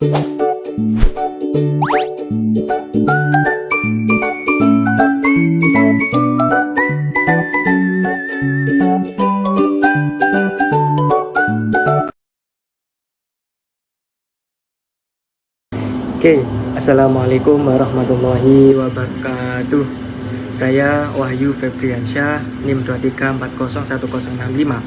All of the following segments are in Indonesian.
Oke, Assalamualaikum warahmatullahi wabarakatuh. Saya Wahyu Febriansyah, NIM 23401065.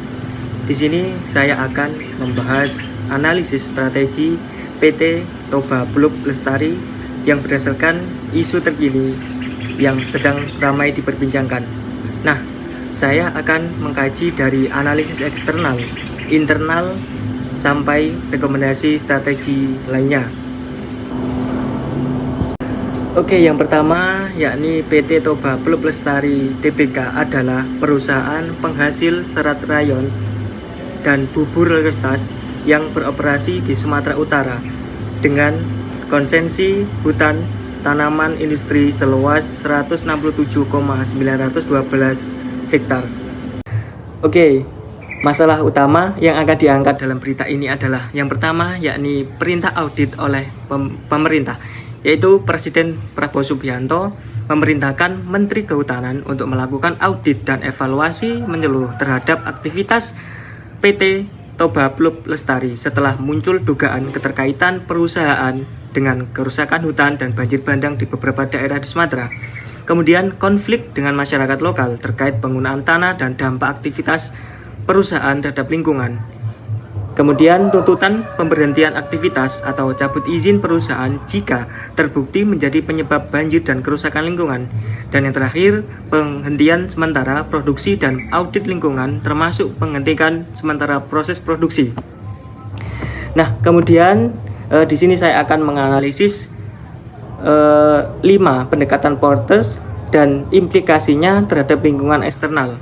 Di sini saya akan membahas analisis strategi PT Toba Blok Lestari yang berdasarkan isu terkini yang sedang ramai diperbincangkan. Nah, saya akan mengkaji dari analisis eksternal, internal, sampai rekomendasi strategi lainnya. Oke, yang pertama yakni PT Toba Blok Lestari Tbk adalah perusahaan penghasil serat rayon dan bubur kertas yang beroperasi di Sumatera Utara dengan konsensi hutan tanaman industri seluas 167,912 hektar. Oke, masalah utama yang akan diangkat dalam berita ini adalah yang pertama yakni perintah audit oleh pemerintah, yaitu Presiden Prabowo Subianto memerintahkan Menteri Kehutanan untuk melakukan audit dan evaluasi menyeluruh terhadap aktivitas PT Toba Blok Lestari setelah muncul dugaan keterkaitan perusahaan dengan kerusakan hutan dan banjir bandang di beberapa daerah di Sumatera. Kemudian konflik dengan masyarakat lokal terkait penggunaan tanah dan dampak aktivitas perusahaan terhadap lingkungan. Kemudian tuntutan pemberhentian aktivitas atau cabut izin perusahaan jika terbukti menjadi penyebab banjir dan kerusakan lingkungan. Dan yang terakhir, penghentian sementara produksi dan audit lingkungan termasuk penghentian sementara proses produksi. Nah, kemudian di sini saya akan menganalisis 5 pendekatan Porters dan implikasinya terhadap lingkungan eksternal.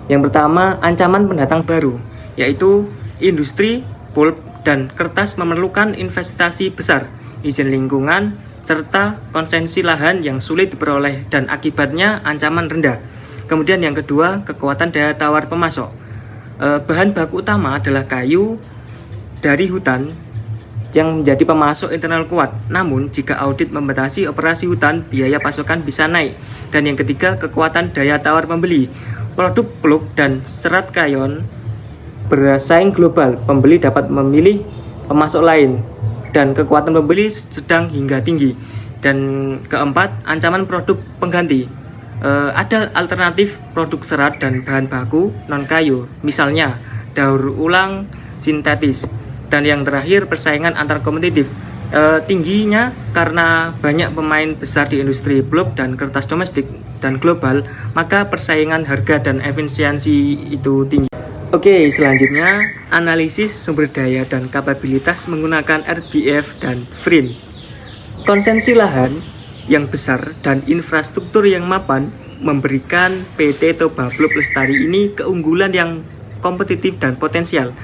Yang pertama, ancaman pendatang baru, yaitu industri pulp dan kertas memerlukan investasi besar, izin lingkungan, serta konsensi lahan yang sulit diperoleh dan akibatnya ancaman rendah. Kemudian yang kedua, kekuatan daya tawar pemasok. Bahan baku utama adalah kayu dari hutan yang menjadi pemasok internal kuat. Namun, jika audit membatasi operasi hutan, biaya pasokan bisa naik. Dan yang ketiga, kekuatan daya tawar pembeli. Produk pulp dan serat rayon bersaing global, pembeli dapat memilih pemasok lain dan kekuatan pembeli sedang hingga tinggi. Dan keempat, ancaman produk pengganti. Ada alternatif produk serat dan bahan baku non kayu, misalnya daur ulang sintetis. Dan yang terakhir, persaingan antar kompetitif tingginya karena banyak pemain besar di industri blok dan kertas domestik dan global, maka persaingan harga dan efisiensi itu tinggi. Oke, selanjutnya analisis sumber daya dan kapabilitas menggunakan RBF dan FRIN. Konsensi lahan yang besar dan infrastruktur yang mapan memberikan PT Toba Blok Lestari ini keunggulan yang kompetitif dan potensial.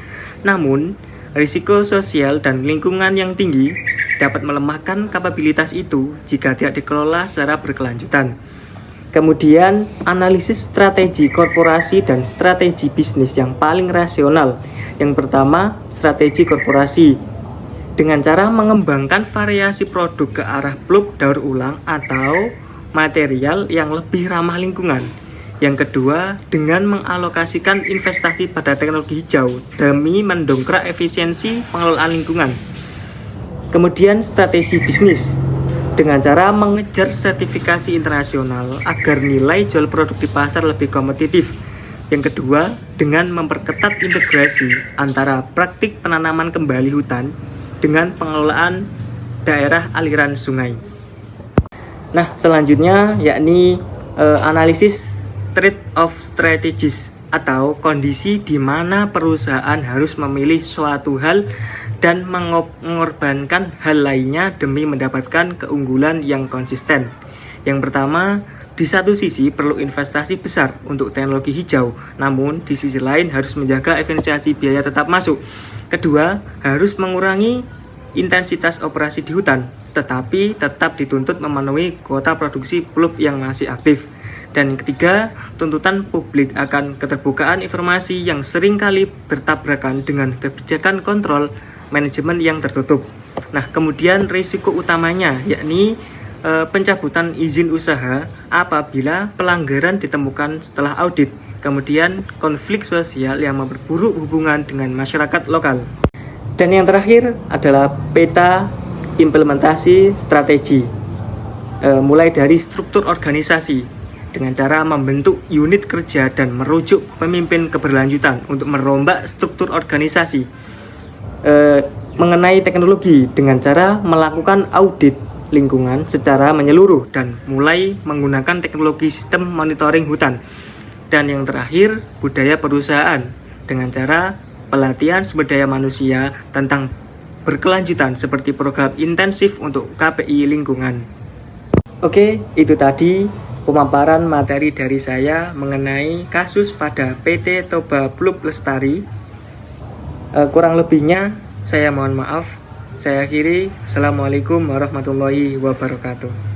Namun, risiko sosial dan lingkungan yang tinggi dapat melemahkan kapabilitas itu jika tidak dikelola secara berkelanjutan. Kemudian, analisis strategi korporasi dan strategi bisnis yang paling rasional. Yang pertama, strategi korporasi dengan cara mengembangkan variasi produk ke arah blok daur ulang atau material yang lebih ramah lingkungan. Yang kedua, dengan mengalokasikan investasi pada teknologi hijau demi mendongkrak efisiensi pengelolaan lingkungan. Kemudian, strategi bisnis dengan cara mengejar sertifikasi internasional agar nilai jual produk di pasar lebih kompetitif. Yang kedua, dengan memperketat integrasi antara praktik penanaman kembali hutan dengan pengelolaan daerah aliran sungai. Nah, selanjutnya yakni analisis trade-off strategies atau kondisi di mana perusahaan harus memilih suatu hal dan mengorbankan hal lainnya demi mendapatkan keunggulan yang konsisten. Yang pertama, di satu sisi perlu investasi besar untuk teknologi hijau, namun di sisi lain harus menjaga efisiensi biaya tetap masuk. Kedua, harus mengurangi intensitas operasi di hutan, tetapi tetap dituntut memenuhi kuota produksi pulp yang masih aktif. Dan yang ketiga, tuntutan publik akan keterbukaan informasi yang seringkali bertabrakan dengan kebijakan kontrol manajemen yang tertutup. Nah, kemudian risiko utamanya yakni pencabutan izin usaha apabila pelanggaran ditemukan setelah audit. Kemudian konflik sosial yang memperburuk hubungan dengan masyarakat lokal. Dan yang terakhir adalah peta implementasi strategi. Mulai dari struktur organisasi dengan cara membentuk unit kerja dan merujuk pemimpin keberlanjutan untuk merombak struktur organisasi. Mengenai teknologi dengan cara melakukan audit lingkungan secara menyeluruh dan mulai menggunakan teknologi sistem monitoring hutan. Dan yang terakhir, budaya perusahaan dengan cara pelatihan sumber daya manusia tentang berkelanjutan seperti program intensif untuk KPI lingkungan. Oke, itu tadi pemaparan materi dari saya mengenai kasus pada PT Toba Plup Lestari. Kurang lebihnya saya mohon maaf. Saya akhiri. Assalamualaikum warahmatullahi wabarakatuh.